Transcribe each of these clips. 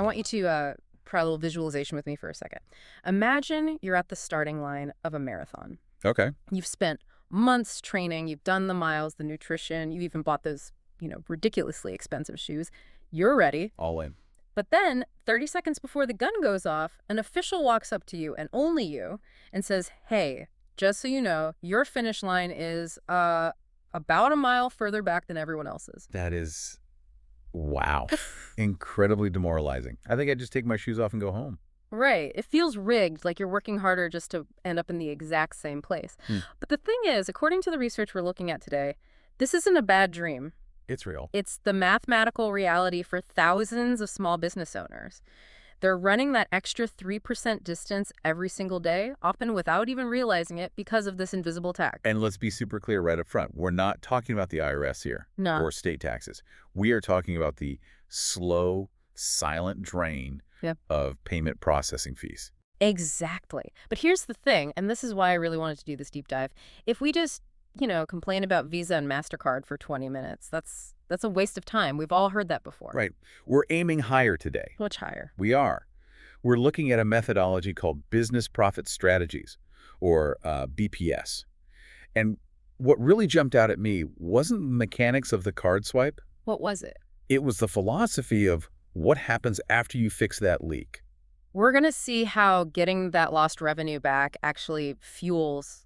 want you to try a little visualization with me for a second. Imagine you're at the starting line of a marathon. Okay. You've spent months training, you've done the miles, the nutrition, you even bought those, ridiculously expensive shoes. You're ready. All in. But then, 30 seconds before the gun goes off, an official walks up to you, and only you, and says, hey, just so you know, your finish line is about a mile further back than everyone else's. That is, wow. Incredibly demoralizing. I think I'd just take my shoes off and go home. Right. It feels rigged, like you're working harder just to end up in the exact same place. But the thing is, according to the research we're looking at today, this isn't a bad dream. It's real. It's the mathematical reality for thousands of small business owners. They're running that extra 3% distance every single day, often without even realizing it because of this invisible tax. And let's be super clear right up front. We're not talking about the IRS here or state taxes. We are talking about the slow, silent drain of payment processing fees. Exactly. But here's the thing, and this is why I really wanted to do this deep dive. If we just, complain about Visa and MasterCard for 20 minutes, that's a waste of time. We've all heard that before. Right. We're aiming higher today. Much higher. We are. We're looking at a methodology called Business Profit Strategies, or BPS. And what really jumped out at me wasn't the mechanics of the card swipe. What was it? It was the philosophy of what happens after you fix that leak. We're going to see how getting that lost revenue back actually fuels,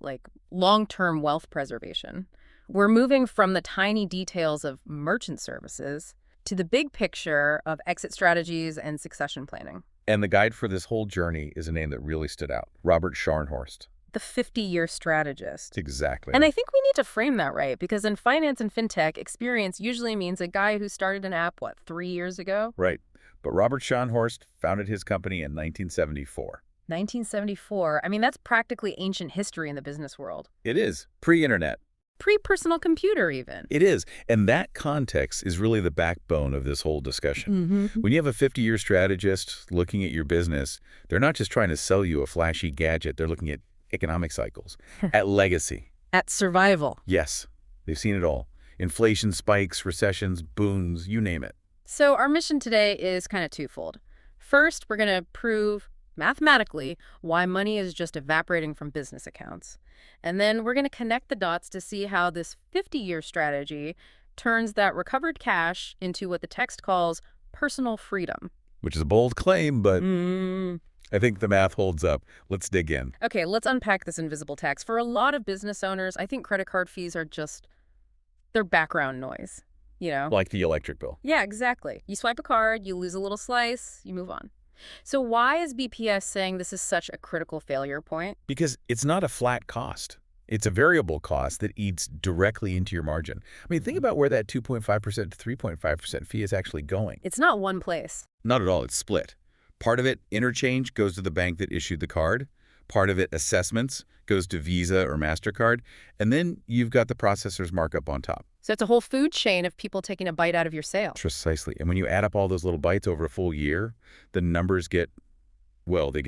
long-term wealth preservation. We're moving from the tiny details of merchant services to the big picture of exit strategies and succession planning. And the guide for this whole journey is a name that really stood out. Robert Scharnhorst. The 50-year strategist. Exactly. And I think we need to frame that right, because in finance and fintech, experience usually means a guy who started an app, 3 years ago? Right. But Robert Scharnhorst founded his company in 1974. 1974. I mean, that's practically ancient history in the business world. It is. Pre-internet. Pre-personal computer, even. It is. And that context is really the backbone of this whole discussion. When you have a 50-year strategist looking at your business, they're not just trying to sell you a flashy gadget. They're looking at economic cycles, at legacy. At survival. Yes. They've seen it all. Inflation spikes, recessions, booms, you name it. So our mission today is kind of twofold. First, we're going to prove mathematically why money is just evaporating from business accounts. And then we're going to connect the dots to see how this 50-year strategy turns that recovered cash into what the text calls personal freedom. Which is a bold claim, but I think the math holds up. Let's dig in. Okay, let's unpack this invisible tax. For a lot of business owners, I think credit card fees are just their background noise. Like the electric bill. Yeah, exactly. You swipe a card, you lose a little slice, you move on. So why is BPS saying this is such a critical failure point? Because it's not a flat cost. It's a variable cost that eats directly into your margin. I mean, think about where that 2.5% to 3.5% fee is actually going. It's not one place. Not at all. It's split. Part of it, interchange, goes to the bank that issued the card. Part of it, assessments, goes to Visa or MasterCard. And then you've got the processor's markup on top. So it's a whole food chain of people taking a bite out of your sale. Precisely. And when you add up all those little bites over a full year, the numbers get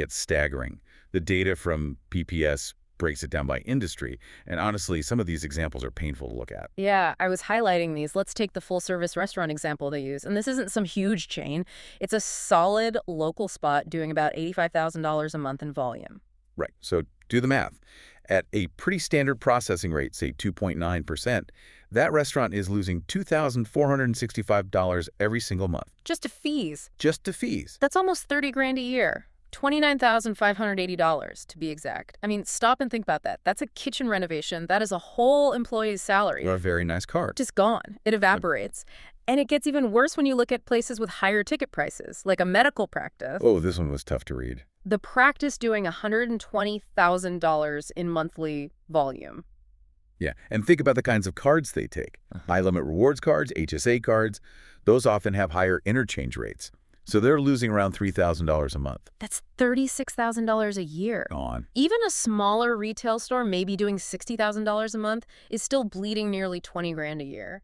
staggering. The data from BPS breaks it down by industry. And honestly, some of these examples are painful to look at. Yeah, I was highlighting these. Let's take the full-service restaurant example they use. And this isn't some huge chain. It's a solid local spot doing about $85,000 a month in volume. Right. So do the math. At a pretty standard processing rate, say 2.9%, that restaurant is losing $2,465 every single month. Just to fees. Just to fees. That's almost $30,000 a year. $29,580 to be exact. I mean, stop and think about that. That's a kitchen renovation. That is a whole employee's salary. Or a very nice card. Just gone. It evaporates. And it gets even worse when you look at places with higher ticket prices, like a medical practice. Oh, this one was tough to read. The practice doing $120,000 in monthly volume. Yeah, and think about the kinds of cards they take. High-limit rewards cards, HSA cards, those often have higher interchange rates. So they're losing around $3,000 a month. That's $36,000 a year. Gone. Even a smaller retail store, maybe doing $60,000 a month, is still bleeding nearly $20,000 a year.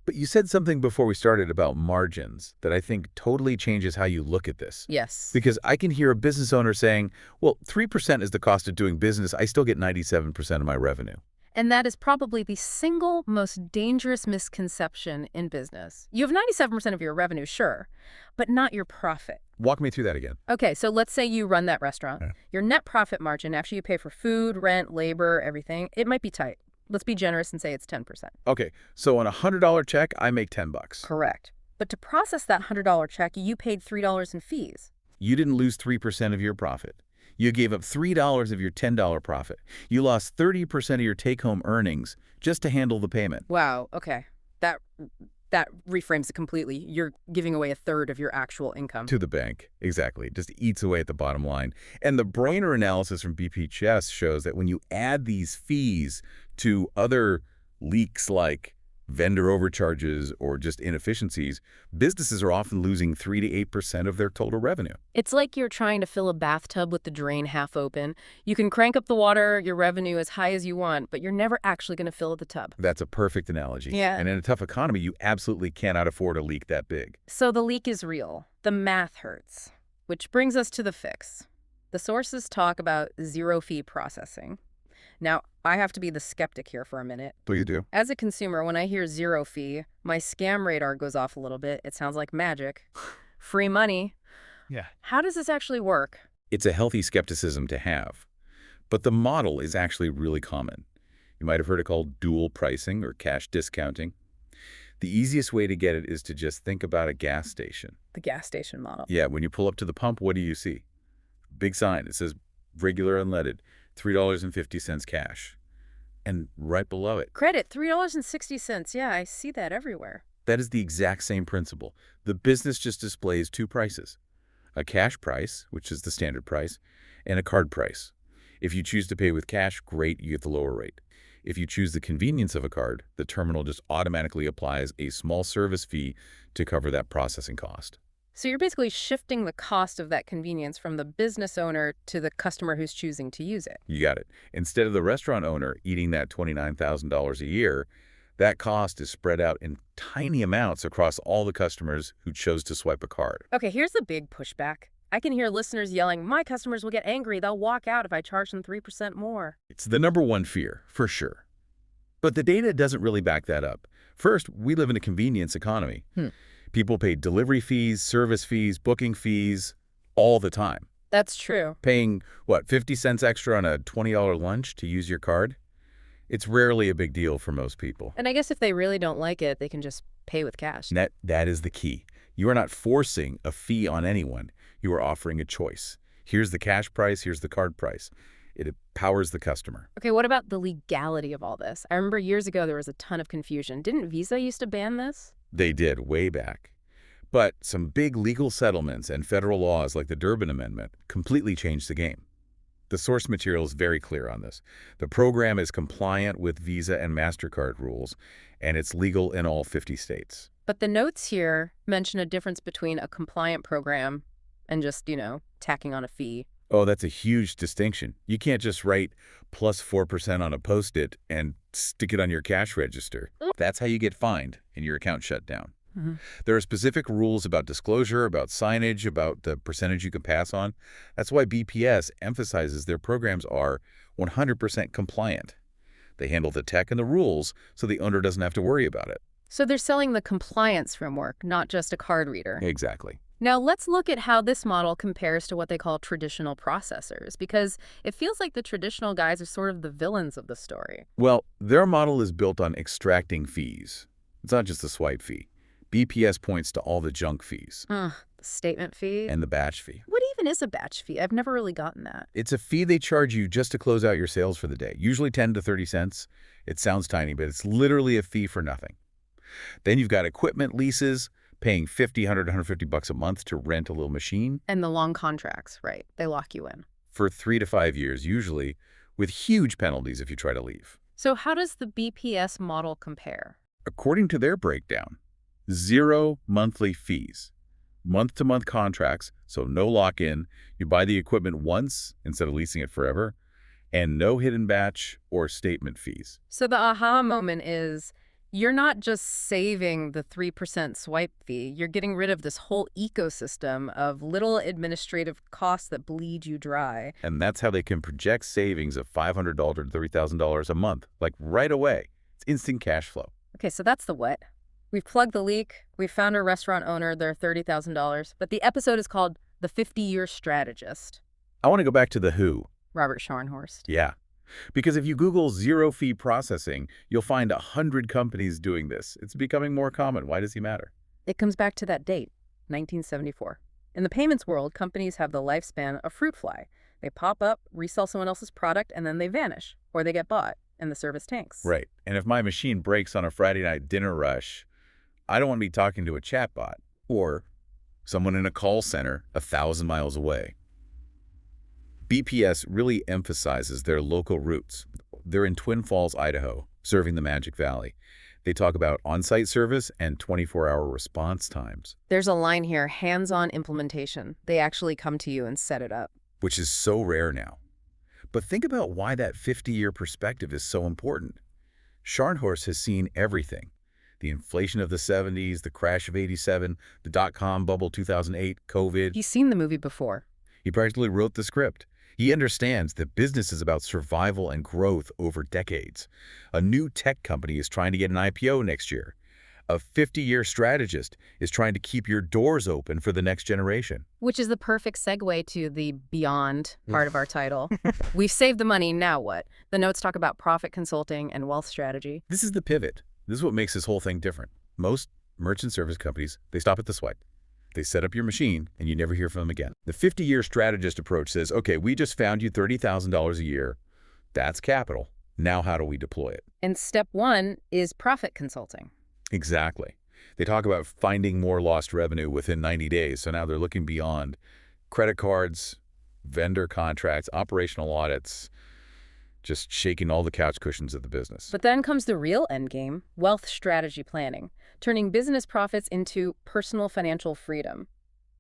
But you said something before we started about margins that I think totally changes how you look at this. Yes. Because I can hear a business owner saying, well, 3% is the cost of doing business. I still get 97% of my revenue. And that is probably the single most dangerous misconception in business. You have 97% of your revenue, sure, but not your profit. Walk me through that again. Okay, so let's say you run that restaurant. Yeah. Your net profit margin after you pay for food, rent, labor, everything, it might be tight. Let's be generous and say it's 10%. Okay, so on a $100 check, I make 10 bucks. Correct. But to process that $100 check, you paid $3 in fees. You didn't lose 3% of your profit. You gave up $3 of your $10 profit. You lost 30% of your take-home earnings just to handle the payment. Wow, okay. That reframes it completely. You're giving away a third of your actual income. To the bank. Exactly. It just eats away at the bottom line. And the Brainer analysis from BPHS shows that when you add these fees to other leaks like vendor overcharges or just inefficiencies, businesses are often losing 3 to 8% of their total revenue. It's like you're trying to fill a bathtub with the drain half open. You can crank up the water, your revenue as high as you want, but you're never actually going to fill the tub. That's a perfect analogy. Yeah. And in a tough economy, you absolutely cannot afford a leak that big. So the leak is real. The math hurts. Which brings us to the fix. The sources talk about zero-fee processing. Now, I have to be the skeptic here for a minute. Please do. As a consumer, when I hear zero fee, my scam radar goes off a little bit. It sounds like magic. Free money. Yeah. How does this actually work? It's a healthy skepticism to have. But the model is actually really common. You might have heard it called dual pricing or cash discounting. The easiest way to get it is to just think about a gas station. The gas station model. Yeah, when you pull up to the pump, what do you see? Big sign. It says regular unleaded, $3.50 cash. And right below it, Credit, $3.60. Yeah, I see that everywhere. that is the exact same principle. The business just displays two prices. A cash price, which is the standard price, and a card price. If you choose to pay with cash, great, you get the lower rate. If you choose the convenience of a card, the terminal just automatically applies a small service fee to cover that processing cost. So you're basically shifting the cost of that convenience from the business owner to the customer who's choosing to use it. You got it. Instead of the restaurant owner eating that $29,000 a year, that cost is spread out in tiny amounts across all the customers who chose to swipe a card. Okay, here's the big pushback. I can hear listeners yelling, my customers will get angry. They'll walk out if I charge them 3% more. It's the number one fear, for sure. But the data doesn't really back that up. First, we live in a convenience economy. People pay delivery fees, service fees, booking fees all the time. That's true. Paying, what, 50 cents extra on a $20 lunch to use your card? It's rarely a big deal for most people. And I guess if they really don't like it, they can just pay with cash. That is the key. You are not forcing a fee on anyone. You are offering a choice. Here's the cash price, here's the card price. It empowers the customer. Okay, what about the legality of all this? I remember years ago there was a ton of confusion. Didn't Visa used to ban this? They did, way back. But some big legal settlements and federal laws like the Durbin Amendment completely changed the game. The source material is very clear on this. The program is compliant with Visa and MasterCard rules, and it's legal in all 50 states. But the notes here mention a difference between a compliant program and just, tacking on a fee. Oh, that's a huge distinction. You can't just write plus 4% on a Post-it and stick it on your cash register. That's how you get fined and your account shut down. There are specific rules about disclosure, about signage, about the percentage you can pass on. That's why BPS emphasizes their programs are 100% compliant. They handle the tech and the rules so the owner doesn't have to worry about it. So they're selling the compliance framework, not just a card reader. Exactly. Now let's look at how this model compares to what they call traditional processors, because it feels like the traditional guys are sort of the villains of the story. Well, their model is built on extracting fees. It's not just the swipe fee. BPS points to all the junk fees. The statement fee? And the batch fee. What even is a batch fee? I've never really gotten that. It's a fee they charge you just to close out your sales for the day, usually 10 to 30 cents. It sounds tiny, but it's literally a fee for nothing. Then you've got equipment leases, paying $50, $100, $150 a month to rent a little machine. And the long contracts, right? They lock you in. For 3 to 5 years, usually, with huge penalties if you try to leave. So how does the BPS model compare? According to their breakdown, 0 monthly fees, month-to-month contracts, so no lock-in, you buy the equipment once instead of leasing it forever, and no hidden batch or statement fees. So the aha moment is You're not just saving the 3% swipe fee, you're getting rid of this whole ecosystem of little administrative costs that bleed you dry. And that's how they can project savings of $500 to $30,000 a month, like right away. It's instant cash flow. Okay, so that's the what. We've plugged the leak, we've found a restaurant owner, they're $30,000, but the episode is called The 50-Year Strategist. I want to go back to the who. Robert Scharnhorst. Yeah. Because if you Google zero-fee processing, you'll find 100 companies doing this. It's becoming more common. Why does he matter? It comes back to that date, 1974. In the payments world, companies have the lifespan of fruit fly. They pop up, resell someone else's product, and then they vanish, or they get bought, and the service tanks. Right. And if my machine breaks on a Friday night dinner rush, I don't want to be talking to a chatbot or someone in a call center 1,000 miles away. BPS really emphasizes their local roots. They're in Twin Falls, Idaho, serving the Magic Valley. They talk about on-site service and 24-hour response times, There's a line here, hands-on implementation. They actually come to you and set it up. which is so rare now. But think about why that 50-year perspective is so important. Scharnhorst has seen everything. The inflation of the 70s, the crash of 87, the dot-com bubble 2008, COVID. He's seen the movie before. He practically wrote the script. He understands that business is about survival and growth over decades. A new tech company is trying to get an IPO next year. A 50-year strategist is trying to keep your doors open for the next generation. Which is the perfect segue to the beyond part of our title. We've saved the money, now what? The notes talk about profit consulting and wealth strategy. This is the pivot. This is what makes this whole thing different. Most merchant service companies, they stop at the swipe. They set up your machine, and you never hear from them again. The 50-year strategist approach says, okay, we just found you $30,000 a year. That's capital. Now how do we deploy it? And step one is profit consulting. Exactly. They talk about finding more lost revenue within 90 days, so now they're looking beyond credit cards, vendor contracts, operational audits, just shaking all the couch cushions of the business. But then comes the real endgame, wealth strategy planning, turning business profits into personal financial freedom.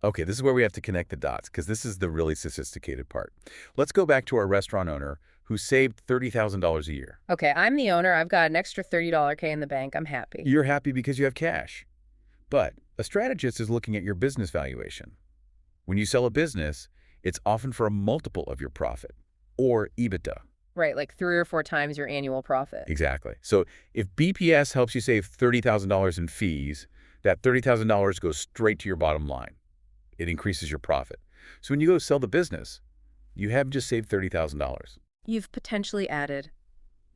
Okay, this is where we have to connect the dots, because this is the really sophisticated part. Let's go back to our restaurant owner who saved $30,000 a year. Okay, I'm the owner. I've got an extra $30K in the bank. I'm happy. You're happy because you have cash. But a strategist is looking at your business valuation. When you sell a business, it's often for a multiple of your profit, or EBITDA. Right, like 3 or 4 times your annual profit. Exactly. So if BPS helps you save $30,000 in fees, that $30,000 goes straight to your bottom line. It increases your profit. So when you go sell the business, you haven't just saved $30,000. You've potentially added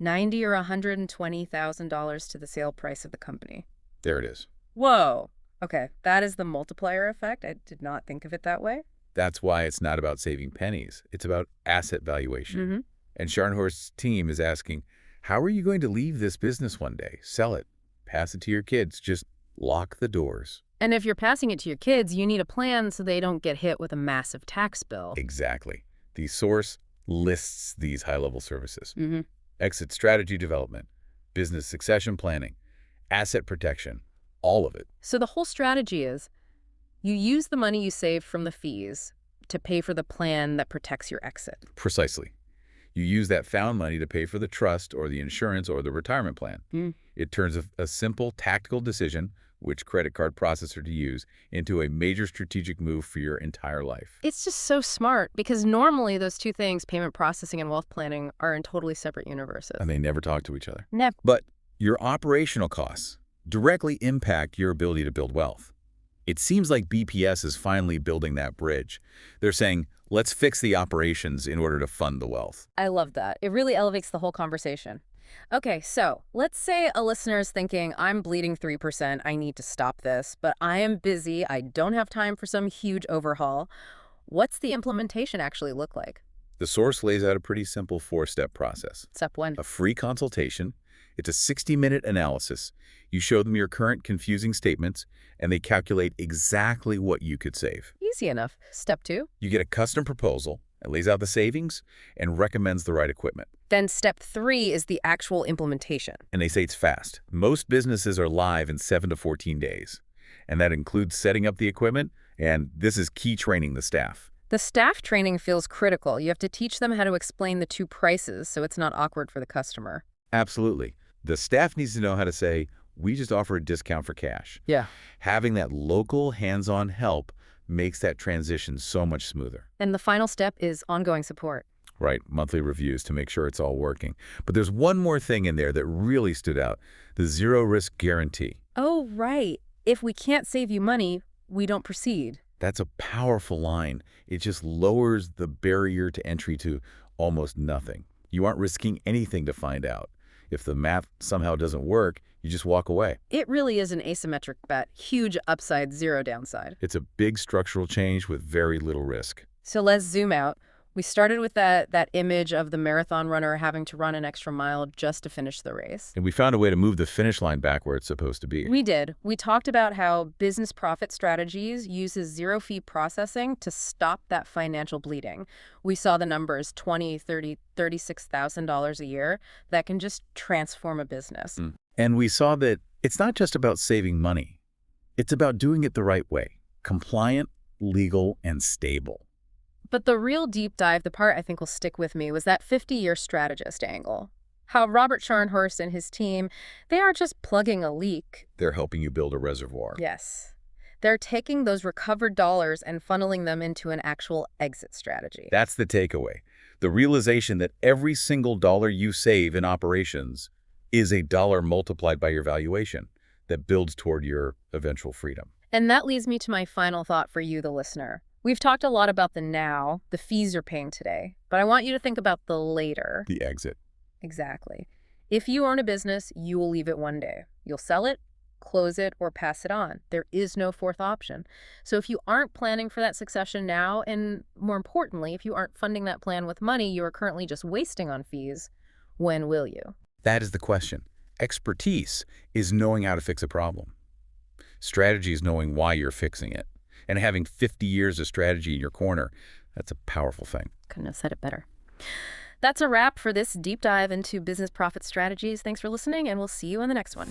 $90,000 or $120,000 to the sale price of the company. There it is. Whoa. Okay, that is the multiplier effect. I did not think of it that way. That's why it's not about saving pennies. It's about asset valuation. Mm-hmm. And Scharnhorst's team is asking, how are you going to leave this business one day? Sell it. Pass it to your kids. Just lock the doors. And if you're passing it to your kids, you need a plan so they don't get hit with a massive tax bill. Exactly. The source lists these high-level services. Mm-hmm. Exit strategy development, business succession planning, asset protection, all of it. So the whole strategy is you use the money you saved from the fees to pay for the plan that protects your exit. Precisely. You use that found money to pay for the trust or the insurance or the retirement plan. It turns a simple tactical decision, which credit card processor to use, into a major strategic move for your entire life. It's just so smart because normally those two things, payment processing and wealth planning, are in totally separate universes. And they never talk to each other. Never. But your operational costs directly impact your ability to build wealth. It seems like BPS is finally building that bridge. They're saying, let's fix the operations in order to fund the wealth. I love that. It really elevates the whole conversation. Okay, so let's say a listener is thinking, I'm bleeding 3%, I need to stop this, but I am busy, I don't have time for some huge overhaul. What's the implementation actually look like? The source lays out a pretty simple 4-step process. Step 1. A free consultation. It's a 60-minute analysis. You show them your current confusing statements, and they calculate exactly what you could save. Easy enough. Step 2. You get a custom proposal. It lays out the savings and recommends the right equipment. Then step 3 is the actual implementation. And they say it's fast. Most businesses are live in 7 to 14 days. And that includes setting up the equipment, and this is key training the staff. The staff training feels critical. You have to teach them how to explain the two prices so it's not awkward for the customer. Absolutely. The staff needs to know how to say, We just offer a discount for cash. Yeah. Having that local hands-on help makes that transition so much smoother. And the final step is ongoing support. Right, monthly reviews to make sure it's all working. But there's one more thing in there that really stood out, the zero-risk guarantee. Oh, right. If we can't save you money, we don't proceed. That's a powerful line. It just lowers the barrier to entry to almost nothing. You aren't risking anything to find out. If the math somehow doesn't work, you just walk away. It really is an asymmetric bet. Huge upside, zero downside. It's a big structural change with very little risk. So let's zoom out. We started with that image of the marathon runner having to run an extra mile just to finish the race. And we found a way to move the finish line back where it's supposed to be. We did. We talked about how business profit strategies uses zero-fee processing to stop that financial bleeding. We saw the numbers, $20,000, $30,000, $36,000 a year, that can just transform a business. And we saw that it's not just about saving money. It's about doing it the right way, compliant, legal, and stable. But the real deep dive, the part I think will stick with me, was that 50-year strategist angle. How Robert Scharnhorst and his team, they aren't just plugging a leak. They're helping you build a reservoir. Yes. They're taking those recovered dollars and funneling them into an actual exit strategy. That's the takeaway. The realization that every single dollar you save in operations is a dollar multiplied by your valuation that builds toward your eventual freedom. And that leads me to my final thought for you, the listener. We've talked a lot about the now, the fees you're paying today, but I want you to think about the later. The exit. Exactly. If you own a business, you will leave it one day. You'll sell it, close it, or pass it on. There is no fourth option. So if you aren't planning for that succession now, and more importantly, if you aren't funding that plan with money you are currently just wasting on fees, when will you? That is the question. Expertise is knowing how to fix a problem. Strategy is knowing why you're fixing it. And having 50 years of strategy in your corner, that's a powerful thing. Couldn't have said it better. That's a wrap for this deep dive into business profit strategies. Thanks for listening, and we'll see you in the next one.